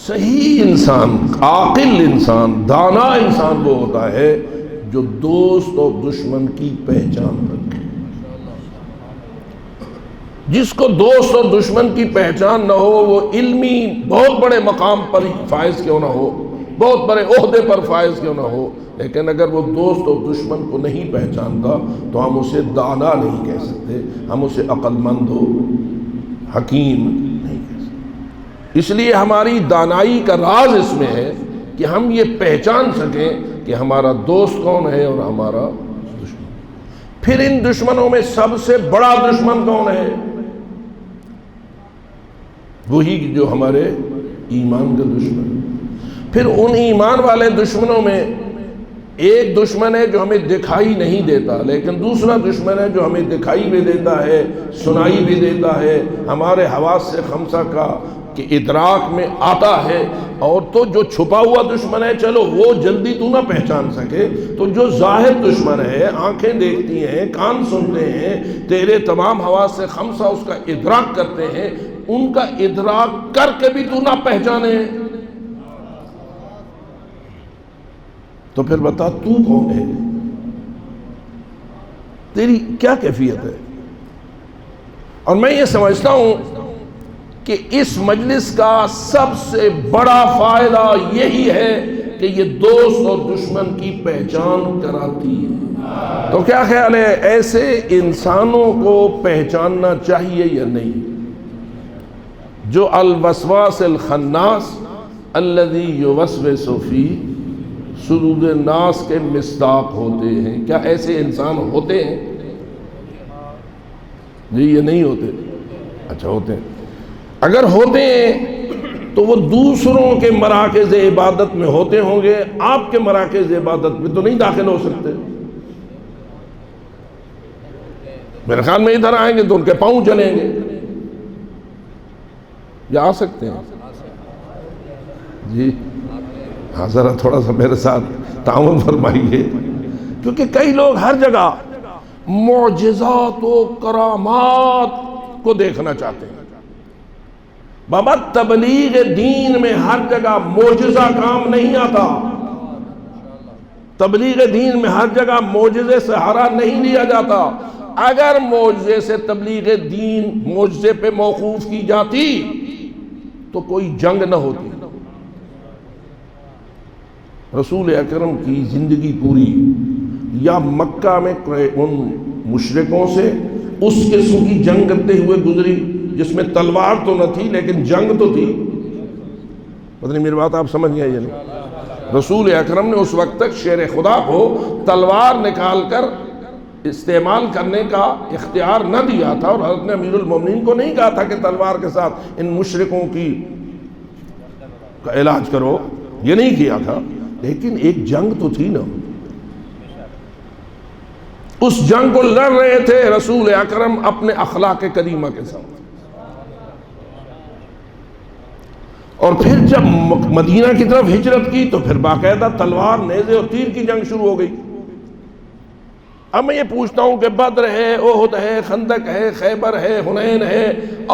صحیح انسان، عاقل انسان، دانا انسان وہ ہوتا ہے جو دوست اور دشمن کی پہچان رکھے۔ جس کو دوست اور دشمن کی پہچان نہ ہو وہ علمی بہت بڑے مقام پر فائز کیوں نہ ہو، بہت بڑے عہدے پر فائز کیوں نہ ہو، لیکن اگر وہ دوست اور دشمن کو نہیں پہچانتا تو ہم اسے دانا نہیں کہہ سکتے، ہم اسے عقل مند ہو، حکیم نہیں کہہ سکتے۔ اس لیے ہماری دانائی کا راز اس میں ہے کہ ہم یہ پہچان سکیں کہ ہمارا دوست کون ہے اور ہمارا دشمن۔ پھر ان دشمنوں میں سب سے بڑا دشمن کون ہے؟ وہی جو ہمارے ایمان کا دشمن۔ پھر ان ایمان والے دشمنوں میں ایک دشمن ہے جو ہمیں دکھائی نہیں دیتا، لیکن دوسرا دشمن ہے جو ہمیں دکھائی بھی دیتا ہے، سنائی بھی دیتا ہے، ہمارے حواس سے خمسہ کا کہ ادراک میں آتا ہے۔ اور تو جو چھپا ہوا دشمن ہے چلو وہ جلدی تو نہ پہچان سکے، تو جو ظاہر دشمن ہے، آنکھیں دیکھتی ہیں، کان سنتے ہیں، تیرے تمام حواس سے خمسہ اس کا ادراک کرتے ہیں، ان کا ادراک کر کے بھی تو نہ پہچانے تو پھر بتا تو کون ہے، تیری کیا کیفیت ہے؟ اور میں یہ سمجھتا ہوں کہ اس مجلس کا سب سے بڑا فائدہ یہی ہے کہ یہ دوست اور دشمن کی پہچان کراتی ہے۔ تو کیا خیال ہے، ایسے انسانوں کو پہچاننا چاہیے یا نہیں؟ جو الوسواس الخناس الذی یوسوس فی صدور الناس کے مصداق ہوتے ہیں۔ کیا ایسے انسان ہوتے ہیں؟ جی یہ نہیں ہوتے؟ اچھا ہوتے ہیں۔ اگر ہوتے ہیں تو وہ دوسروں کے مراکز عبادت میں ہوتے ہوں گے، آپ کے مراکز عبادت میں تو نہیں داخل ہو سکتے۔ میرے خیال میں ادھر آئیں گے تو ان کے پاؤں چلیں گے، یا آ سکتے ہیں؟ جی ہاں، ذرا تھوڑا سا میرے ساتھ تعاون فرمائیے، کیونکہ کئی لوگ ہر جگہ معجزات و کرامات کو دیکھنا چاہتے ہیں۔ بابا تبلیغ دین میں ہر جگہ معجزہ کام نہیں آتا، تبلیغ دین میں ہر جگہ معجزے سہارا نہیں لیا جاتا۔ اگر معجزے سے تبلیغ دین معجزے پہ موقوف کی جاتی تو کوئی جنگ نہ ہوتی۔ رسول اکرم کی زندگی پوری یا مکہ میں ان مشرکوں سے اس قسم کی جنگ کرتے ہوئے گزری جس میں تلوار تو نہ تھی لیکن جنگ تو تھی۔ پتہ نہیں میری بات آپ سمجھ گئے یا نہیں؟ رسول اکرم نے اس وقت تک شیر خدا کو تلوار نکال کر استعمال کرنے کا اختیار نہ دیا تھا، اور حضرت نے امیر المومنین کو نہیں کہا تھا کہ تلوار کے ساتھ ان مشرکوں کا علاج کرو، یہ نہیں کیا تھا، لیکن ایک جنگ تو تھی نا۔ اس جنگ کو لڑ رہے تھے رسول اکرم اپنے اخلاق کریمہ کے ساتھ۔ اور پھر جب مدینہ کی طرف ہجرت کی تو پھر باقاعدہ تلوار، نیزے اور تیر کی جنگ شروع ہو گئی۔ اب میں یہ پوچھتا ہوں کہ بدر ہے، احد ہے، خندق ہے، خیبر ہے، حنین ہے،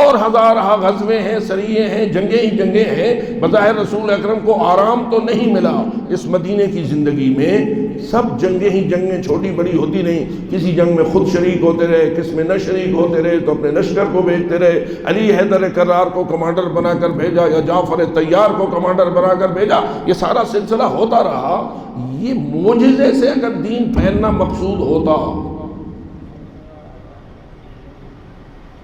اور ہزارہ غزوے ہیں، سریے ہیں، جنگیں ہی جنگیں ہیں۔ بظاہر رسول اکرم کو آرام تو نہیں ملا اس مدینے کی زندگی میں، سب جنگیں ہی جنگیں چھوٹی بڑی ہوتی نہیں، کسی جنگ میں خود شریک ہوتے رہے، کس میں نہ شریک ہوتے رہے، تو اپنے لشکر کو بھیجتے رہے۔ علی حیدر کرار کو کمانڈر بنا کر بھیجا یا جعفر طیار کو کمانڈر بنا کر بھیجا، یہ سارا سلسلہ ہوتا رہا۔ یہ معجزے سے اگر دین پھیلنا مقصود ہوتا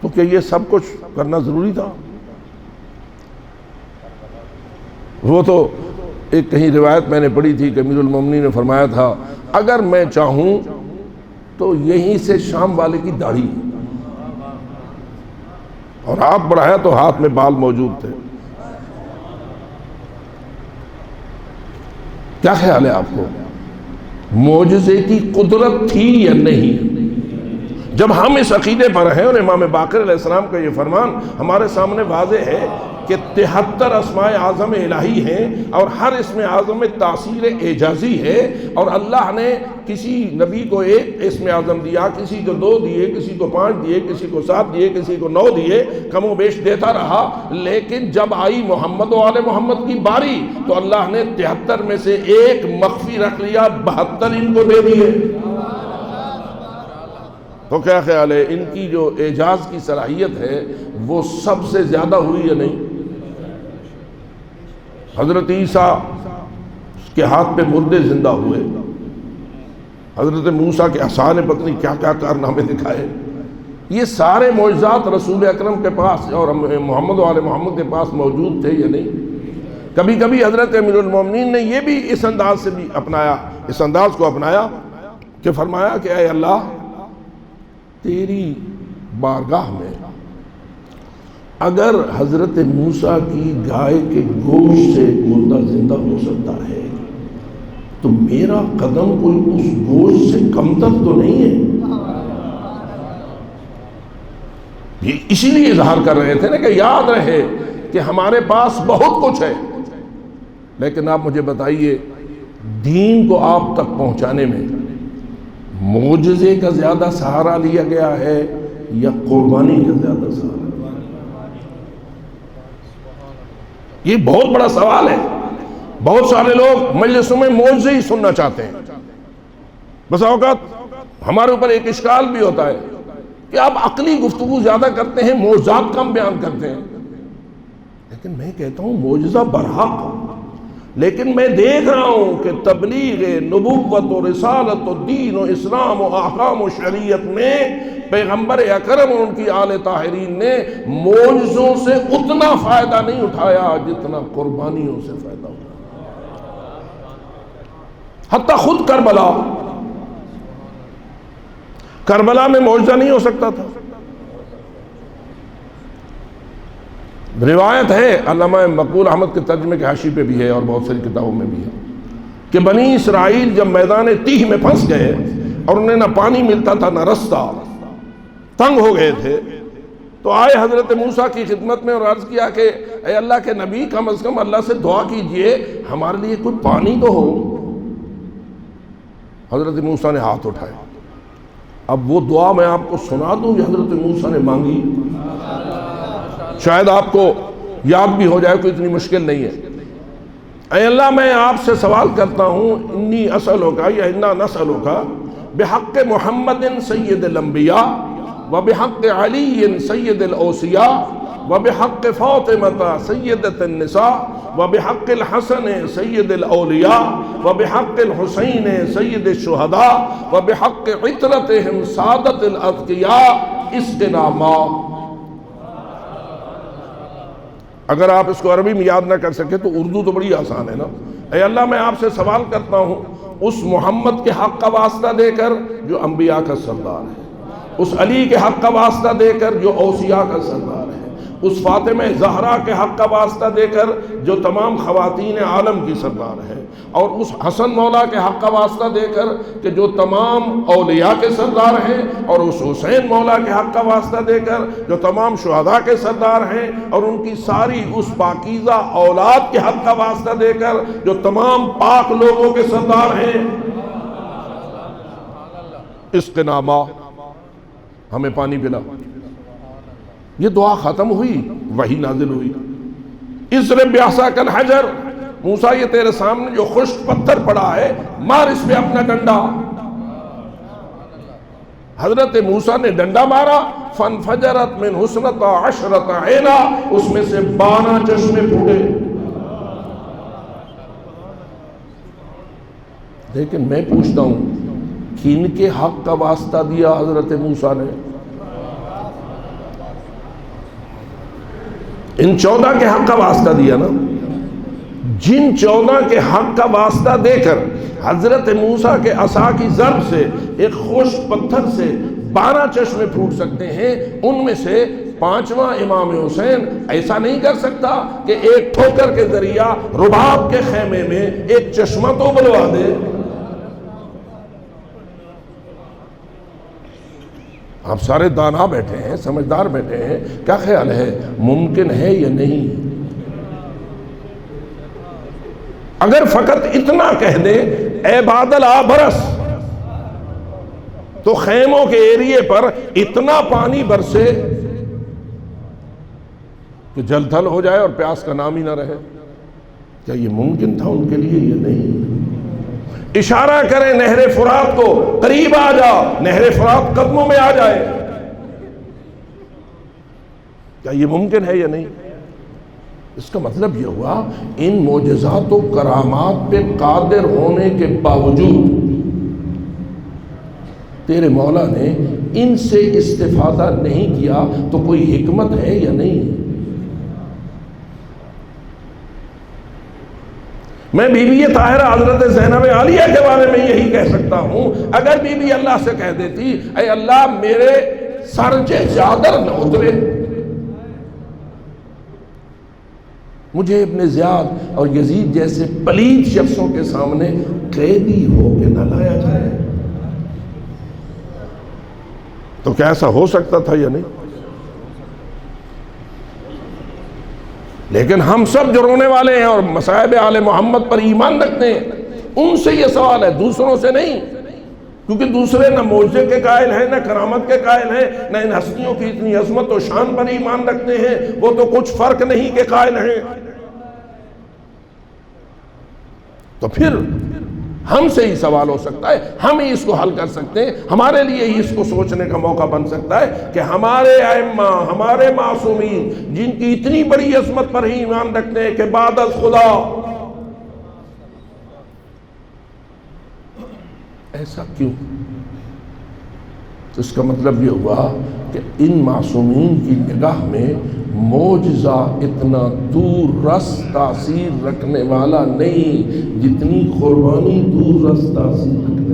تو کیا یہ سب کچھ کرنا ضروری تھا؟ وہ تو ایک کہیں روایت میں نے پڑھی تھی کہ امیر المومنین نے فرمایا تھا اگر میں چاہوں تو یہیں سے شام والے کی داڑھی، اور ہاتھ بڑھایا تو ہاتھ میں بال موجود تھے۔ کیا خیال ہے آپ کو، معجزے کی قدرت تھی یا نہیں؟ جب ہم اس عقیدے پر ہیں اور امام باقر علیہ السلام کا یہ فرمان ہمارے سامنے واضح ہے کہ 73 اسماء اعظم الہی ہیں اور ہر اسم اعظم میں تاثیر اعجازی ہے، اور اللہ نے کسی نبی کو ایک اسم اعظم دیا، کسی کو 2 دیے، کسی کو 5 دیے، کسی کو 7 دیے، کسی کو 9 دیے، کم و بیش دیتا رہا، لیکن جب آئی محمد و آل محمد کی باری تو اللہ نے 73 میں سے ایک مخفی رکھ لیا، 72 ان کو دے دیے۔ تو کیا خیال ہے ان کی جو اعجاز کی صلاحیت ہے وہ سب سے زیادہ ہوئی یا نہیں؟ حضرت عیسیٰ کے ہاتھ پہ مردے زندہ ہوئے، حضرت موسیٰ کے عصا نے پتہ نہیں کیا کیا کارنامے دکھائے، یہ سارے معجزات رسول اکرم کے پاس اور محمد و آل محمد کے پاس موجود تھے یا نہیں؟ کبھی کبھی حضرت امیر المومنین نے یہ بھی اس انداز سے بھی اپنایا، اس انداز کو اپنایا کہ فرمایا کہ اے اللہ تیری بارگاہ میں اگر حضرت موسیٰ کی گائے کے گوشت سے مردہ زندہ ہو سکتا ہے تو میرا قدم کوئی اس گوشت سے کمتر تو نہیں ہے۔ یہ اسی لیے اظہار کر رہے تھے نا کہ یاد رہے کہ ہمارے پاس بہت کچھ ہے، لیکن آپ مجھے بتائیے دین کو آپ تک پہنچانے میں معجزے کا زیادہ سہارا لیا گیا ہے یا قربانی کا زیادہ سہارا؟ یہ بہت بڑا سوال ہے۔ بہت سارے لوگ مجلسوں میں معجزے ہی سننا چاہتے ہیں۔ بس اوقات ہمارے اوپر ایک اشکال بھی ہوتا ہے کہ آپ عقلی گفتگو زیادہ کرتے ہیں، معجزات کم بیان کرتے ہیں، لیکن میں کہتا ہوں معجزہ برحق، لیکن میں دیکھ رہا ہوں کہ تبلیغ نبوت و رسالت و دین و اسلام و احکام و شریعت میں پیغمبر اکرم اور ان کی آل طاہرین نے معجزوں سے اتنا فائدہ نہیں اٹھایا جتنا قربانیوں سے فائدہ اٹھایا۔ حتیٰ خود کربلا میں معجزہ نہیں ہو سکتا تھا۔ روایت ہے علامہ مقبول احمد کے ترجمے کے حاشی پہ بھی ہے اور بہت ساری کتابوں میں بھی ہے کہ بنی اسرائیل جب میدان تیہ میں پھنس گئے اور انہیں نہ پانی ملتا تھا نہ رستہ، تنگ ہو گئے تھے، تو آئے حضرت موسیٰ کی خدمت میں اور عرض کیا کہ اے اللہ کے نبی کم از کم اللہ سے دعا کیجئے ہمارے لیے کوئی پانی تو ہو۔ حضرت موسیٰ نے ہاتھ اٹھائے۔ اب وہ دعا میں آپ کو سنا دوں جو حضرت موسیٰ نے مانگی، شاید آپ کو یاد بھی ہو جائے، کوئی اتنی مشکل نہیں ہے۔ اے اللہ میں آپ سے سوال کرتا ہوں، انی اسألک یا انا نسألک بحق محمد سید الانبیاء وبحق علی سید الاوصیاء وبحق فاطمہ سیدۃ النساء وبحق الحسن سید الاولیاء وبحق الحسین سید الشہداء وبحق عطرتہم سادۃ الاتقیاء اسقنا ماء۔ اگر آپ اس کو عربی میں یاد نہ کر سکے تو اردو تو بڑی آسان ہے نا۔ اے اللہ میں آپ سے سوال کرتا ہوں اس محمد کے حق کا واسطہ دے کر جو انبیاء کا سردار ہے، اس علی کے حق کا واسطہ دے کر جو اوصیاء کا سردار ہے، اس فاطمہ زہرا کے حق کا واسطہ دے کر جو تمام خواتین عالم کی سردار ہے، اور اس حسن مولا کے حق کا واسطہ دے کر کہ جو تمام اولیاء کے سردار ہیں، اور اس حسین مولا کے حق کا واسطہ دے کر جو تمام شہداء کے سردار ہیں، اور ان کی ساری اس پاکیزہ اولاد کے حق کا واسطہ دے کر جو تمام پاک لوگوں کے سردار ہیں، اسقنا ماء، ہمیں پانی پلا۔ یہ دعا ختم ہوئی، وحی نازل ہوئی۔ اضرب بعصاک الحجر، موسیٰ یہ تیرے سامنے جو خشک پتھر پڑا ہے مار اس پہ اپنا ڈنڈا۔ حضرت موسیٰ نے ڈنڈا مارا، فانفجرت من حسنۃ عشرۃ عینا، اس میں سے 12 چشمے پھوٹے۔ لیکن میں پوچھتا ہوں کن کے حق کا واسطہ دیا حضرت موسیٰ نے؟ ان 14 کے حق کا واسطہ دیا نا۔ جن 14 کے حق کا واسطہ دے کر حضرت موسیٰ کے عصا کی ضرب سے ایک خشک پتھر سے 12 چشمے پھوٹ سکتے ہیں، ان میں سے 5واں امام حسین ایسا نہیں کر سکتا کہ ایک ٹھوکر کے ذریعہ رباب کے خیمے میں ایک چشمہ تو بلوا دے۔ آپ سارے دانا بیٹھے ہیں، سمجھدار بیٹھے ہیں، کیا خیال ہے ممکن ہے یا نہیں؟ اگر فقط اتنا کہہ دیں اے بادل آ برس، تو خیموں کے ایریے پر اتنا پانی برسے کہ جل تھل ہو جائے اور پیاس کا نام ہی نہ رہے، کیا یہ ممکن تھا ان کے لیے؟ یہ نہیں۔ اشارہ کریں نہر فرات کو، قریب آ جا، نہر فرات قدموں میں آ جائے، کیا یہ ممکن ہے یا نہیں؟ اس کا مطلب یہ ہوا ان معجزات و کرامات پہ قادر ہونے کے باوجود تیرے مولا نے ان سے استفادہ نہیں کیا، تو کوئی حکمت ہے یا نہیں؟ میں بی بی طاہرہ حضرت زینب عالیہ کے بارے میں یہی کہہ سکتا ہوں، اگر بی بی اللہ سے کہہ دیتی اے اللہ میرے سر سے چادر نہ اترے، مجھے ابن زیاد اور یزید جیسے پلید شخصوں کے سامنے قیدی ہو کے نہ لایا جائے، تو کیا ایسا ہو سکتا تھا یا نہیں؟ لیکن ہم سب جو رونے والے ہیں اور مصائب آل محمد پر ایمان رکھتے ہیں، ان سے یہ سوال ہے، دوسروں سے نہیں، کیونکہ دوسرے نہ معجزے کے قائل ہیں، نہ کرامت کے قائل ہیں، نہ ان ہستیوں کی اتنی عظمت و شان پر ایمان رکھتے ہیں، وہ تو کچھ فرق نہیں کے قائل ہیں۔ تو پھر ہم سے ہی سوال ہو سکتا ہے، ہم ہی اس کو حل کر سکتے ہیں، ہمارے لیے ہی اس کو سوچنے کا موقع بن سکتا ہے کہ ہمارے ائمہ، ہمارے معصومین جن کی اتنی بڑی عظمت پر ہی ایمان رکھتے ہیں کہ بعد از خدا، ایسا کیوں؟ اس کا مطلب یہ ہوا کہ ان معصومین کی نگاہ میں معجزہ اتنا دور رس تاثیر رکھنے والا نہیں جتنی قربانی دور رس تاثیر رکھنے